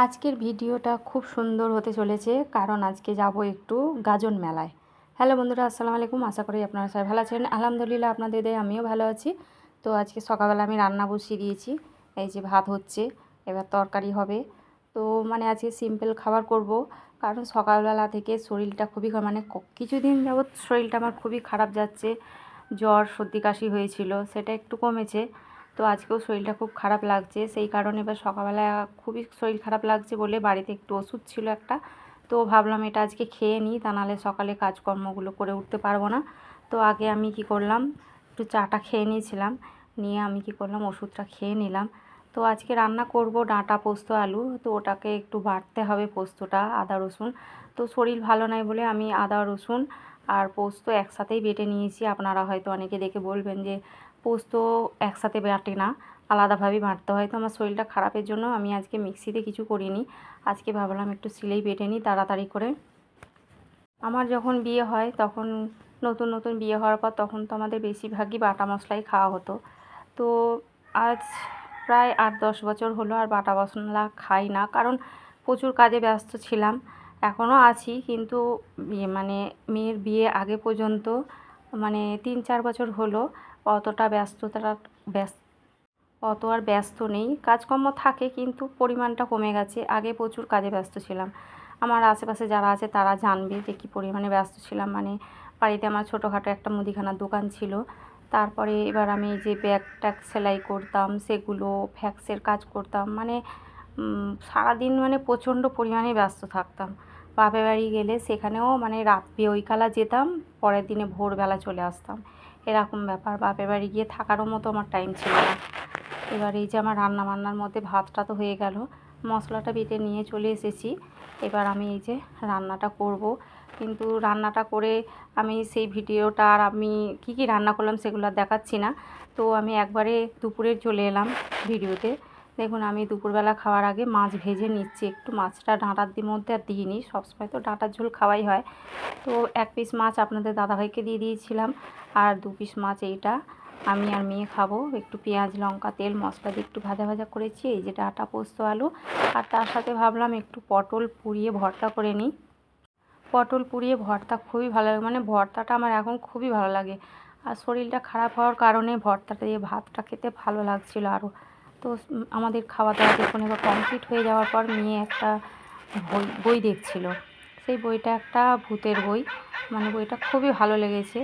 আজকের ভিডিওটা খুব সুন্দর হতে চলেছে, কারণ আজকে যাব একটু গাজন মেলায়। হ্যালো বন্ধুরা, আসসালামু আলাইকুম। আশা করি আপনারা সবাই ভালো আছেন। আলহামদুলিল্লাহ আপনাদের দয়ায় আমিও ভালো আছি। তো আজকে সকালবেলা আমি রান্না বসিয়ে দিয়েছি। এই যে ভাত হচ্ছে, এবার তরকারি হবে। তো আজকে সিম্পল খাবার করব, কারণ সকালবেলা থেকে শরীরটা খুবই কিছুদিন যাবৎ শরীরটা আমার খুবই খারাপ যাচ্ছে। জ্বর সর্দি কাশি হয়েছিল, সেটা একটু কমেছে। তো আজকেও শরীরটা খুব খারাপ লাগছে, সেই কারণে এবার সকালবেলা খুবই শরীর খারাপ লাগছে বলে বাড়িতে একটু ওষুধ ছিল একটা, তো ভাবলাম এটা আজকে খেয়ে নিই, তা নাহলে সকালে কাজকর্মগুলো করে উঠতে পারবো না। তো আগে আমি কি করলাম, একটু চাটা খেয়ে নিয়েছিলাম, নিয়ে আমি কি করলাম ওষুধটা খেয়ে নিলাম। তো আজকে রান্না করব ডাঁটা পোস্ত আলু, তো ওটাকে একটু বাটতে হবে পোস্তটা, আদা রসুন। তো শরীর ভালো নয় বলে আমি আদা রসুন আর পোস্ত একসাথেই বেটে নিয়েছি। আপনারা হয়তো অনেকে দেখে বলবেন যে পোস্ত একসাথে বাটে না, আলাদাভাবেই বাটতে হয়। তো আমার শরীরটা খারাপের জন্য আমি আজকে মিক্সিতে কিছু করিনি, আজকে ভাবলাম একটু শিলেই বেটে নিই তাড়াতাড়ি করে। আমার যখন বিয়ে হয় তখন, নতুন নতুন বিয়ে হওয়ার পর, তখন তো আমাদের বেশিরভাগই বাটা মশলাই খাওয়া হতো। তো আজ প্রায় 8-10 বছর হলো আর বাটা মশলা খাই না, কারণ প্রচুর কাজে ব্যস্ত ছিলাম। এখনও আছি, কিন্তু মেয়ের বিয়ে আগে পর্যন্ত 3-4 বছর হলো অতটা অত আর ব্যস্ত নেই। কাজকর্ম থাকে কিন্তু পরিমাণটা কমে গেছে। আগে প্রচুর কাজে ব্যস্ত ছিলাম। আমার আশেপাশে যারা আছে তারা জানবে যে কী পরিমাণে ব্যস্ত ছিলাম। বাড়িতে আমার ছোটোখাটো একটা মুদিখানার দোকান ছিল। তারপরে এবার আমি যে ব্যাগ ট্যাগ সেলাই করতাম, সেগুলো ফ্যাক্সের কাজ করতাম, সারাদিন প্রচণ্ড পরিমাণে ব্যস্ত থাকতাম। বাপের বাড়ি গেলে সেখানেও রাত বিকালে যেতাম, পরের দিনে ভোরবেলা চলে আসতাম, এরকম ব্যাপার। বাপের বাড়ি গিয়ে থাকারও মতো আমার টাইম ছিল না। এবার এই যে আমার রান্না বান্নার মধ্যে ভাতটা তো হয়ে গেল, মশলাটা বেটে নিয়ে চলে এসেছি। এবার আমি এই যে রান্নাটা করব, কিন্তু রান্নাটা করে আমি সেই ভিডিওটা আর আমি কি রান্না করলাম সেগুলো আর দেখাচ্ছি না। তো আমি একবারে দুপুরে চলে এলাম ভিডিওতে। দেখুন আমি দুপুরবেলা খাওয়ার আগে মাছ ভেজে নিচ্ছি একটু। মাছটা ডাঁটার মধ্যে আর দিইনি, সবসময় তো ডাঁটার ঝোল খাওয়াই হয়। তো 1 পিস মাছ আপনাদের দাদাভাইকে দিয়ে দিয়েছিলাম, আর 2 পিস মাছ এইটা আমি আর মেয়ে খাবো। একটু পেঁয়াজ লঙ্কা তেল মশলা দিয়ে একটু ভাজা ভাজা করেছি। এই যে ডাঁটা পোস্ত আলু, আর তার সাথে ভাবলাম একটু পটল পুড়িয়ে ভর্তা করে নিই। পটল পুড়িয়ে ভর্তা খুবই ভালো লাগে, ভর্তাটা আমার এখন খুবই ভালো লাগে। আর শরীরটা খারাপ হওয়ার কারণে ভর্তাটা দিয়ে ভাতটা খেতে ভালো লাগছিল আরও। তো আমাদের খাওয়া দাওয়া দেখুন এবার কমপ্লিট হয়ে যাওয়ার পর মেয়ে একটা বই দেখছিল। সেই বইটা একটা ভূতের বই, বইটা খুবই ভালো লেগেছে।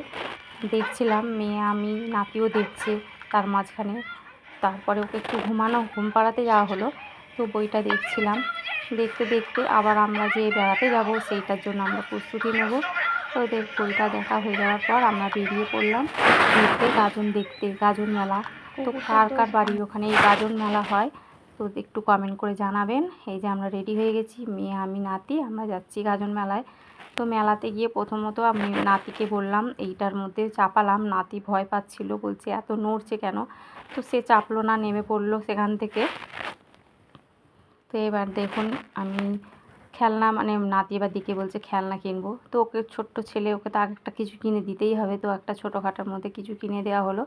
দেখছিলাম, মেয়ে আমি নাতিও দেখছে তার মাঝখানে। তারপরে ওকে একটু ঘুম পাড়াতে যাওয়া হলো। তো বইটা দেখছিলাম, দেখতে দেখতে আবার আমরা যে বেড়াতে যাব সেইটার জন্য আমরা প্রস্তুতি নেব। তো ওদের বইটা দেখা হয়ে যাওয়ার পর আমরা বেরিয়ে পড়লাম দেখতে গাজন মেলা। তো কার কার বাড়ির ওখানে এই গাজন মেলা হয় তো একটু কমেন্ট করে জানাবেন। এই যে আমরা রেডি হয়ে গেছি, মেয়ে আমি নাতি, আমরা যাচ্ছি গাজন মেলায়। তো মেলাতে গিয়ে প্রথমত আমি নাতিকে বললাম, এইটার মধ্যে চাপালাম। নাতি ভয় পাচ্ছিল, বলছে এত নড়ছে কেন। তো সে চাপলো না, নেমে পড়লো সেখান থেকে। তো এবার দেখুন আমি খেলনা নাতি এবার দিকে বলছে খেলনা কিনবো। তো ওকে ছোট্ট ছেলে, ওকে তো একটা কিছু কিনে দিতেই হবে। তো একটা ছোটোখাটোর মধ্যে কিছু কিনে দেওয়া হলো।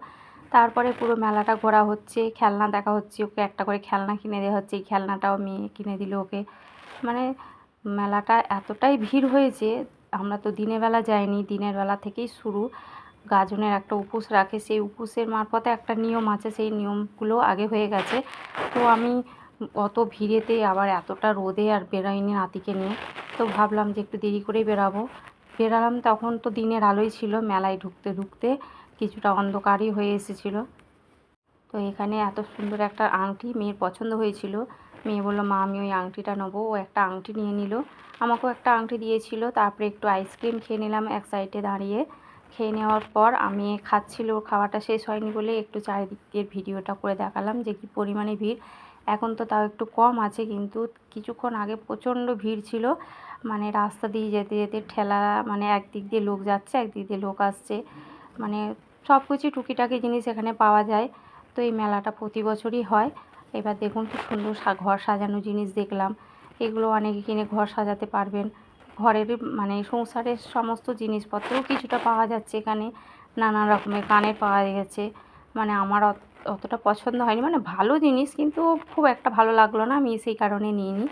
তারপরে পুরো মেলাটা ঘোরা হচ্ছে, খেলনা দেখা হচ্ছে, ওকে একটা করে খেলনা কিনে দেওয়া হচ্ছে। এই খেলনাটাও মেয়ে কিনে দিল ওকে। মেলাটা এতটাই ভিড় হয়েছে, আমরা তো দিনের বেলা যাইনি, দিনের বেলা থেকেই শুরু। গাজনের একটা উপোস রাখে, সেই উপোসের মারফতে একটা নিয়ম আছে, সেই নিয়মগুলো আগে হয়ে গেছে। তো আমি অত ভিড়েতে আবার এতটা রোদে আর বেরোইনি নাতিকে নিয়ে। তো ভাবলাম যে একটু দেরি করেই বেরালাম। তখন তো দিনের আলোই ছিল, মেলায় ঢুকতে ঢুকতে কিছুটা অন্ধকারই হয়ে এসেছিলো। তো এখানে এত সুন্দর একটা আংটি মেয়ের পছন্দ হয়েছিল। মেয়ে বললো মা আমি ওই আংটিটা নেবো। ও একটা আংটি নিয়ে নিল, আমাকেও একটা আংটি দিয়েছিল। তারপরে একটু আইসক্রিম খেয়ে নিলাম এক সাইডে দাঁড়িয়ে। খেয়ে নেওয়ার পর আমি খাচ্ছিল, ওর খাওয়াটা শেষ হয়নি বলে একটু চারিদিকের ভিডিওটা করে দেখালাম যে কী পরিমাণে ভিড়। এখন তো তাও একটু কম আছে, কিন্তু কিছুক্ষণ আগে প্রচণ্ড ভিড় ছিল। রাস্তা দিয়ে যেতে যেতে ঠেলা, একদিক দিয়ে লোক যাচ্ছে একদিক দিয়ে লোক আসছে, সব কিছু টুকিটাকি জিনিস এখানে পাওয়া যায়। তো এই মেলাটা প্রতি বছরই হয়। এবার দেখুন কি সুন্দর ঘর সাজানো জিনিস দেখলাম। এগুলো অনেকে কিনে ঘর সাজাতে পারবেন। ঘরের সংসারের সমস্ত জিনিসপত্রও কিছুটা পাওয়া যাচ্ছে এখানে। নানা রকমের কানের পাওয়া গেছে। আমার অতটা পছন্দ হয়নি, মানে ভালো জিনিস কিন্তু খুব একটা ভালো লাগলো না, আমি সেই কারণে নিইনি।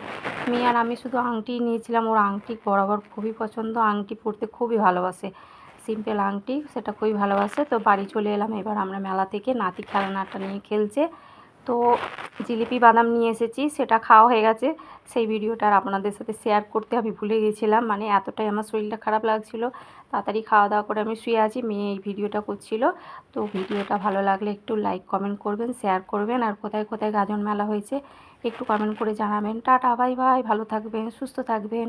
মেয়ে আর আমি শুধু আংটিই নিয়েছিলাম, ওর আংটি বরাবর খুবই পছন্দ, আংটি পরতে খুবই ভালোবাসে, সিম্পল আংটি সেটা খুবই ভালোবাসে। তো বাড়ি চলে এলাম, এবার আমরা মেলা থেকে, নাতি খেলনাটা নিয়ে খেলছে। তো জিলিপি বাদাম নিয়ে এসেছি, সেটা খাওয়া হয়ে গেছে। সেই ভিডিওটা আর আপনাদের সাথে শেয়ার করতে আমি ভুলে গেছিলাম, মানে এতটাই আমার শরীরটা খারাপ লাগছিল। তাড়াতাড়ি খাওয়া দাওয়া করে আমি শুয়ে আছি, মেয়ে এই ভিডিওটা করছিল। তো ভিডিওটা ভালো লাগলে একটু লাইক কমেন্ট করবেন, শেয়ার করবেন, আর কোথায় কোথায় গাজন মেলা হয়েছে একটু কমেন্ট করে জানাবেন। টাটা, বাই বাই, ভালো থাকবেন, সুস্থ থাকবেন।